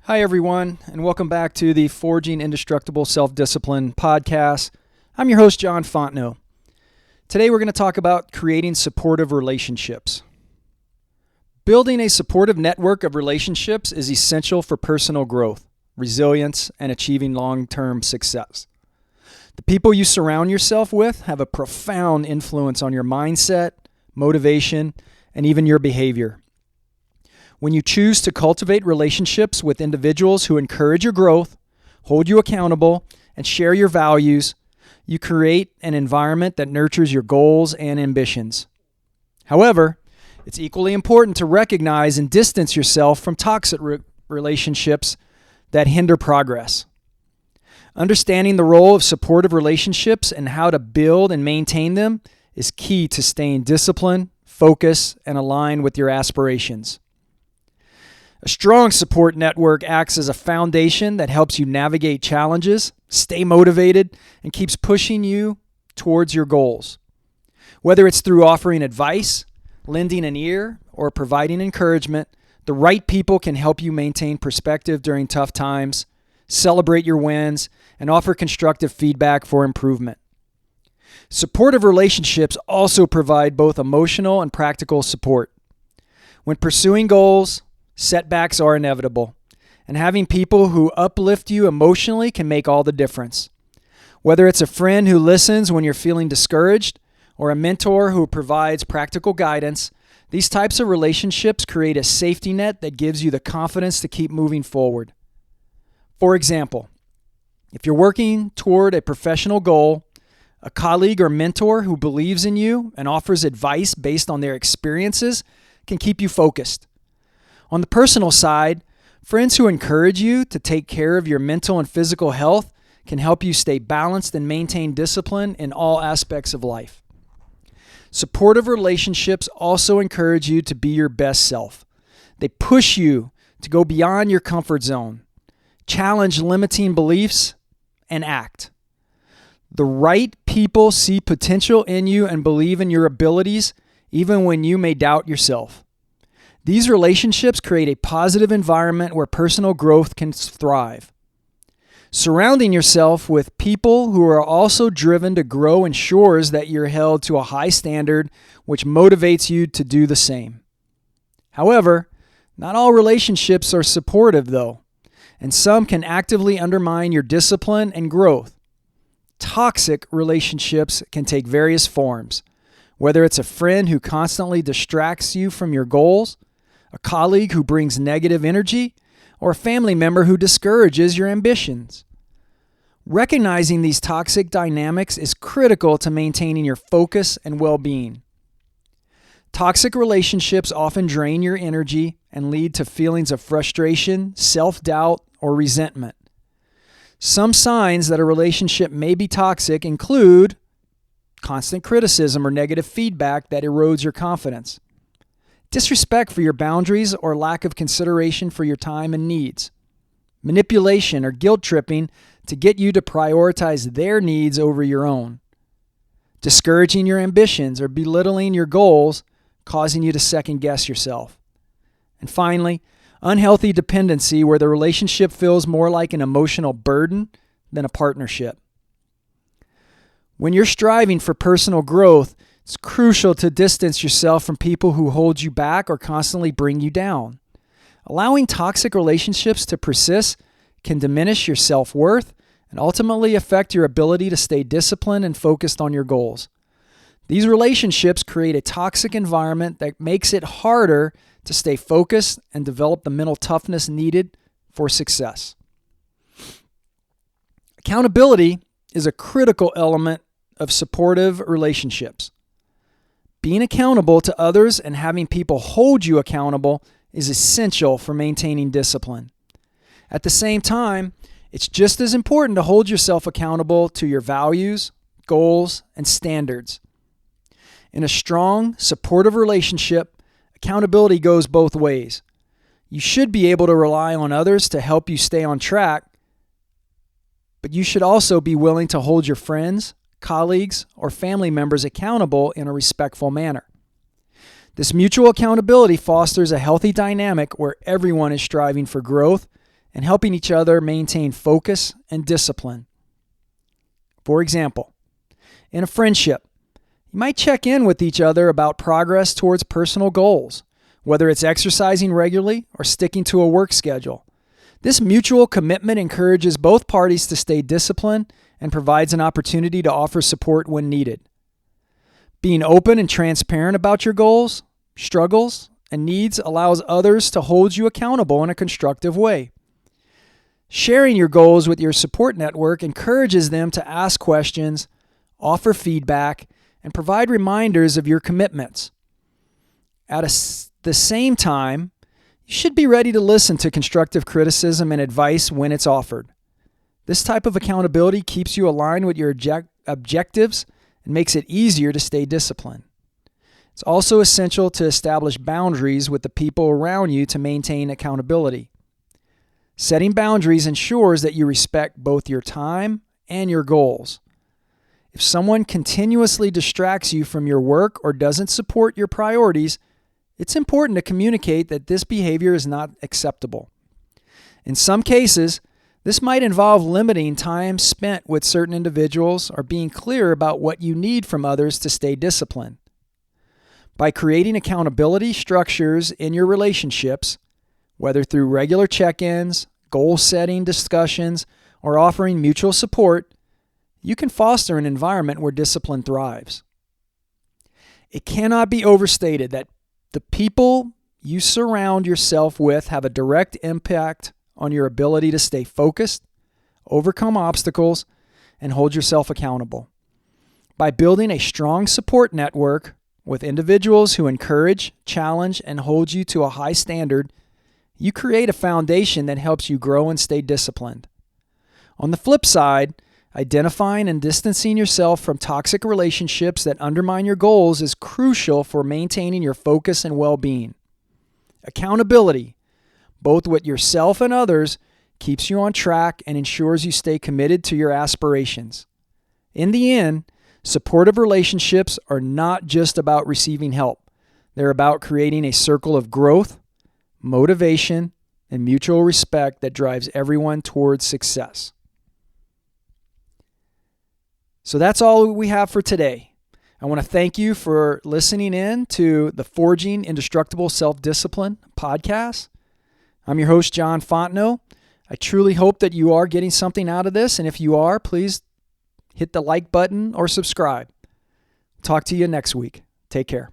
Hi, everyone, and welcome back to the Forging Indestructible Self-Discipline podcast. I'm your host, John Fontenot. Today, we're going to talk about creating supportive relationships. Building a supportive network of relationships is essential for personal growth, resilience, and achieving long-term success. The people you surround yourself with have a profound influence on your mindset, motivation, and even your behavior. When you choose to cultivate relationships with individuals who encourage your growth, hold you accountable, and share your values, you create an environment that nurtures your goals and ambitions. However, it's equally important to recognize and distance yourself from toxic relationships that hinder progress. Understanding the role of supportive relationships and how to build and maintain them is key to staying disciplined, focused, and aligned with your aspirations. A strong support network acts as a foundation that helps you navigate challenges, stay motivated, and keeps pushing you towards your goals. Whether it's through offering advice, lending an ear, or providing encouragement, the right people can help you maintain perspective during tough times, celebrate your wins, and offer constructive feedback for improvement. Supportive relationships also provide both emotional and practical support. When pursuing goals, setbacks are inevitable, and having people who uplift you emotionally can make all the difference. Whether it's a friend who listens when you're feeling discouraged or a mentor who provides practical guidance, these types of relationships create a safety net that gives you the confidence to keep moving forward. For example, if you're working toward a professional goal, a colleague or mentor who believes in you and offers advice based on their experiences can keep you focused. On the personal side, friends who encourage you to take care of your mental and physical health can help you stay balanced and maintain discipline in all aspects of life. Supportive relationships also encourage you to be your best self. They push you to go beyond your comfort zone, challenge limiting beliefs, and act. The right people see potential in you and believe in your abilities even when you may doubt yourself. These relationships create a positive environment where personal growth can thrive. Surrounding yourself with people who are also driven to grow ensures that you're held to a high standard, which motivates you to do the same. However, not all relationships are supportive, though, and some can actively undermine your discipline and growth. Toxic relationships can take various forms, whether it's a friend who constantly distracts you from your goals, a colleague who brings negative energy, or a family member who discourages your ambitions. Recognizing these toxic dynamics is critical to maintaining your focus and well-being. Toxic relationships often drain your energy and lead to feelings of frustration, self-doubt, or resentment. Some signs that a relationship may be toxic include constant criticism or negative feedback that erodes your confidence, disrespect for your boundaries or lack of consideration for your time and needs, manipulation or guilt tripping to get you to prioritize their needs over your own, discouraging your ambitions or belittling your goals, causing you to second guess yourself. And finally, unhealthy dependency where the relationship feels more like an emotional burden than a partnership. When you're striving for personal growth, it's crucial to distance yourself from people who hold you back or constantly bring you down. Allowing toxic relationships to persist can diminish your self-worth and ultimately affect your ability to stay disciplined and focused on your goals. These relationships create a toxic environment that makes it harder to stay focused and develop the mental toughness needed for success. Accountability is a critical element of supportive relationships. Being accountable to others and having people hold you accountable is essential for maintaining discipline. At the same time, it's just as important to hold yourself accountable to your values, goals, and standards. In a strong, supportive relationship, accountability goes both ways. You should be able to rely on others to help you stay on track, but you should also be willing to hold your friends, colleagues, or family members accountable in a respectful manner. This mutual accountability fosters a healthy dynamic where everyone is striving for growth and helping each other maintain focus and discipline. For example, in a friendship, you might check in with each other about progress towards personal goals, whether it's exercising regularly or sticking to a work schedule. This mutual commitment encourages both parties to stay disciplined and provides an opportunity to offer support when needed. Being open and transparent about your goals, struggles, and needs allows others to hold you accountable in a constructive way. Sharing your goals with your support network encourages them to ask questions, offer feedback, and provide reminders of your commitments. At the same time, you should be ready to listen to constructive criticism and advice when it's offered. This type of accountability keeps you aligned with your objectives and makes it easier to stay disciplined. It's also essential to establish boundaries with the people around you to maintain accountability. Setting boundaries ensures that you respect both your time and your goals. If someone continuously distracts you from your work or doesn't support your priorities, it's important to communicate that this behavior is not acceptable. In some cases, this might involve limiting time spent with certain individuals or being clear about what you need from others to stay disciplined. By creating accountability structures in your relationships, whether through regular check-ins, goal-setting discussions, or offering mutual support, you can foster an environment where discipline thrives. It cannot be overstated that the people you surround yourself with have a direct impact on your ability to stay focused, overcome obstacles, and hold yourself accountable. By building a strong support network with individuals who encourage, challenge, and hold you to a high standard, you create a foundation that helps you grow and stay disciplined. On the flip side, identifying and distancing yourself from toxic relationships that undermine your goals is crucial for maintaining your focus and well-being. Accountability, both with yourself and others, keeps you on track and ensures you stay committed to your aspirations. In the end, supportive relationships are not just about receiving help. They're about creating a circle of growth, motivation, and mutual respect that drives everyone towards success. So that's all we have for today. I want to thank you for listening in to the Forging Indestructible Self-Discipline podcast. I'm your host, John Fontenot. I truly hope that you are getting something out of this, and if you are, please hit the like button or subscribe. Talk to you next week. Take care.